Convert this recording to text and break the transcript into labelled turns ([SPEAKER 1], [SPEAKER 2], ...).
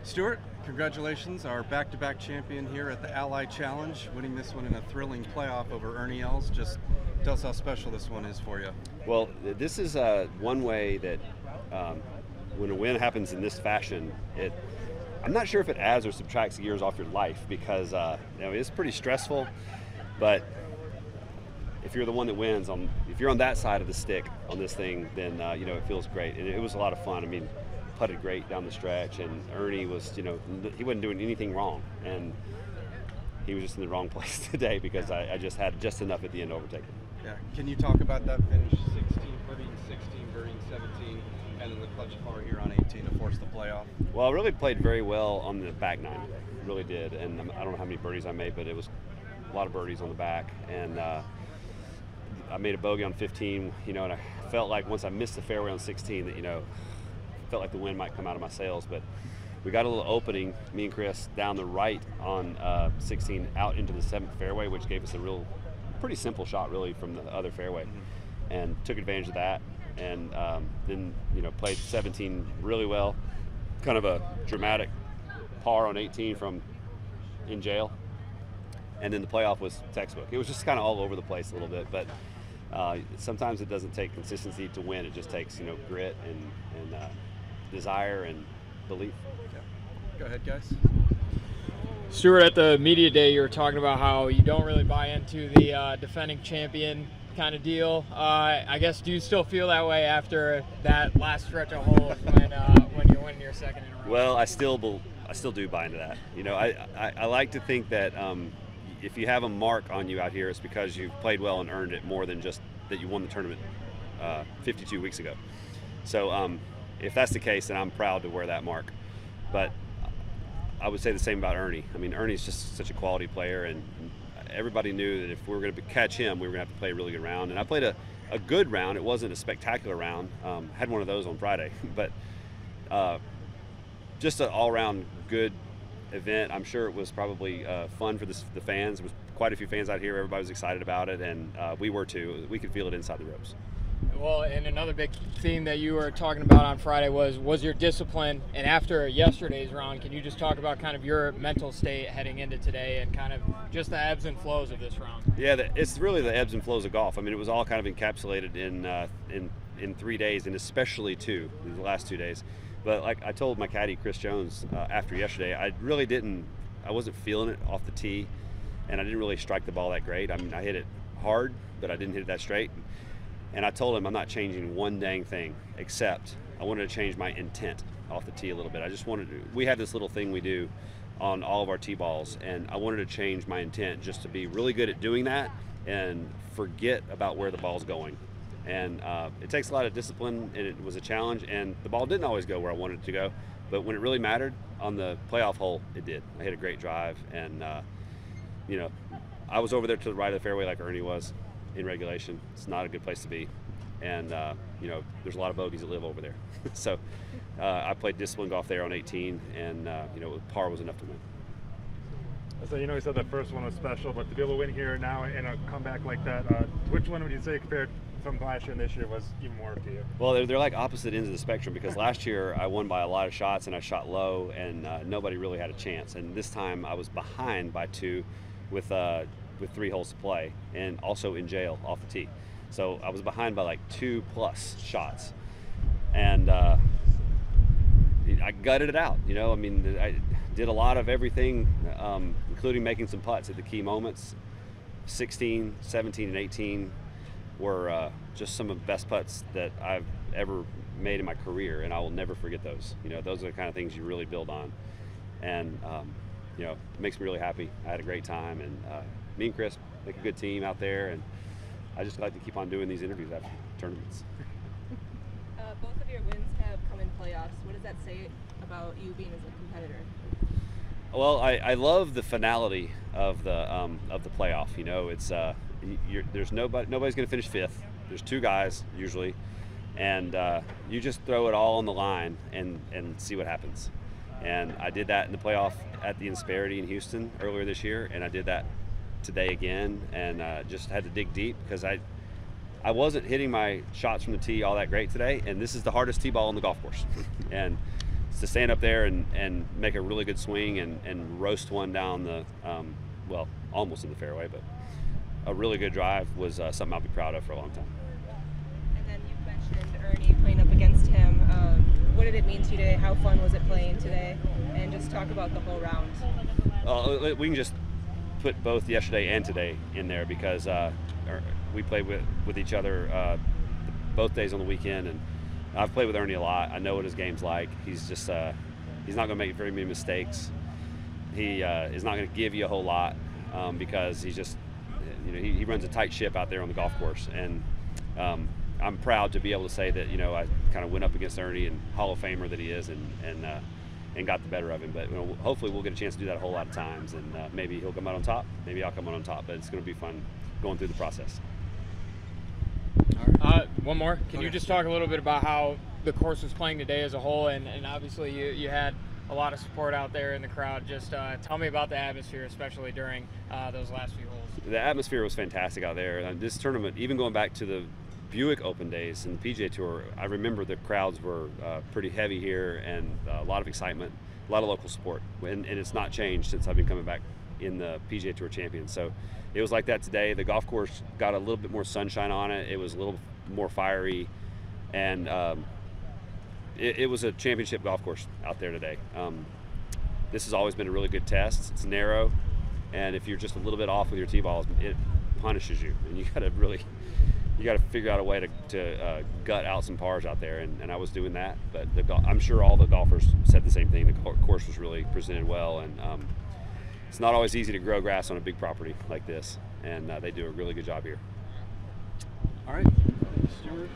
[SPEAKER 1] Stewart, congratulations, our back-to-back champion here at the Ally Challenge, winning this one in a thrilling playoff over Ernie Els. Just tell us how special this one is for you.
[SPEAKER 2] Well, this is one way that when a win happens in this fashion, I'm not sure if it adds or subtracts years off your life because it's pretty stressful, but if you're the one that wins, if you're on that side of the stick on this thing, then it feels great. And it was a lot of fun. I mean, putted great down the stretch, and Ernie was, he wasn't doing anything wrong, and he was just in the wrong place today because I just had just enough at the end to overtake him.
[SPEAKER 1] Yeah, can you talk about that finish? 16 putting, 16 birding, 17, and then the clutch par here on 18 to force the playoff.
[SPEAKER 2] Well, I really played very well on the back nine, really did, and I don't know how many birdies I made, but it was a lot of birdies on the back, and I made a bogey on 15, and I felt like once I missed the fairway on 16 that, felt like the wind might come out of my sails, but we got a little opening, me and Chris, down the right on 16 out into the 7th fairway, which gave us a pretty simple shot really from the other fairway, and took advantage of that, and then played 17 really well, kind of a dramatic par on 18 from in jail, and then the playoff was textbook. It was just kind of all over the place a little bit, but sometimes it doesn't take consistency to win. It just takes grit and desire and belief.
[SPEAKER 1] Yeah. Go ahead, guys.
[SPEAKER 3] Stewart, at the media day, you were talking about how you don't really buy into the defending champion kind of deal. I guess, do you still feel that way after that last stretch of holes when you're winning your second in a row?
[SPEAKER 2] Well, I still do buy into that. I like to think that if you have a mark on you out here, it's because you've played well and earned it more than just that you won the tournament 52 weeks ago. So if that's the case, then I'm proud to wear that mark. But I would say the same about Ernie. I mean, Ernie's just such a quality player, and everybody knew that if we were going to catch him, we were going to have to play a really good round. And I played a good round. It wasn't a spectacular round. Had one of those on Friday, but just an all-around good event. I'm sure it was probably fun for the fans. There was quite a few fans out here. Everybody was excited about it, and we were too. We could feel it inside the ropes.
[SPEAKER 3] Well, and another big theme that you were talking about on Friday was your discipline. And after yesterday's round, can you just talk about kind of your mental state heading into today and kind of just the ebbs and flows of this round?
[SPEAKER 2] Yeah, it's really the ebbs and flows of golf. I mean, it was all kind of encapsulated in 3 days, and especially the last 2 days. But like I told my caddy, Chris Jones, after yesterday, I wasn't feeling it off the tee, and I didn't really strike the ball that great. I mean, I hit it hard, but I didn't hit it that straight. And I told him I'm not changing one dang thing, except I wanted to change my intent off the tee a little bit. We have this little thing we do on all of our tee balls, and I wanted to change my intent just to be really good at doing that and forget about where the ball's going. And it takes a lot of discipline, and it was a challenge, and the ball didn't always go where I wanted it to go, but when it really mattered on the playoff hole, it did. I hit a great drive, and I was over there to the right of the fairway like Ernie was in regulation. It's not a good place to be, and there's a lot of bogeys that live over there. So I played disciplined golf there on 18, and par was enough to win.
[SPEAKER 4] So you said the first one was special, but to be able to win here now in a comeback like that, which one would you say compared from last year and this year was even more to you?
[SPEAKER 2] Well, they're like opposite ends of the spectrum, because last year I won by a lot of shots and I shot low, and nobody really had a chance. And this time I was behind by 2 with 3 holes to play, and also in jail off the tee. So I was behind by like 2+ shots, and I gutted it out. I mean, I did a lot of everything, including making some putts at the key moments. 16, 17, and 18 were just some of the best putts that I've ever made in my career, and I will never forget those. Those are the kind of things you really build on, and it makes me really happy. I had a great time, and me and Chris make a good team out there, and I just like to keep on doing these interviews after tournaments.
[SPEAKER 5] Both of your wins have come in playoffs. What does that say about you being as a competitor?
[SPEAKER 2] Well, I love the finality of the playoff. It's there's nobody's going to finish 5th. There's 2 guys usually, and you just throw it all on the line and see what happens. And I did that in the playoff at the Insperity in Houston earlier this year, and I did that today again, and just had to dig deep because I wasn't hitting my shots from the tee all that great today, and this is the hardest tee ball on the golf course. And to stand up there and make a really good swing and roast one down the, well, almost in the fairway, but a really good drive was something I'll be proud of for a long time.
[SPEAKER 5] And then you mentioned Ernie playing up against him. What did it mean to you today? How fun was it playing today? And just talk about the whole round.
[SPEAKER 2] We can just put both yesterday and today in there because we played with each other both days on the weekend, and I've played with Ernie a lot. I know what his game's like. He's just he's not going to make very many mistakes. He is not going to give you a whole lot because he's just, you know, he runs a tight ship out there on the golf course, and I'm proud to be able to say that, you know, I kind of went up against Ernie, and Hall of Famer that he is, and got the better of him. But you know, hopefully we'll get a chance to do that a whole lot of times, and maybe he'll come out on top, maybe I'll come out on top. But it's going to be fun going through the process.
[SPEAKER 3] One more. Can you just talk a little bit about how the course was playing today as a whole, and obviously you had a lot of support out there in the crowd. Just tell me about the atmosphere, especially during those last few holes.
[SPEAKER 2] The atmosphere was fantastic out there. This tournament, even going back to the Buick Open days and the PGA Tour, I remember the crowds were pretty heavy here, and a lot of excitement, a lot of local support, and it's not changed since I've been coming back in the PGA Tour Champions. So it was like that today. The golf course got a little bit more sunshine on it. It was a little more fiery, and it was a championship golf course out there today. This has always been a really good test. It's narrow, and if you're just a little bit off with your tee balls, it punishes you, and you got to figure out a way to gut out some pars out there, and I was doing that. But I'm sure all the golfers said the same thing. The course was really presented well, and it's not always easy to grow grass on a big property like this, and they do a really good job here.
[SPEAKER 1] All right, Stewart.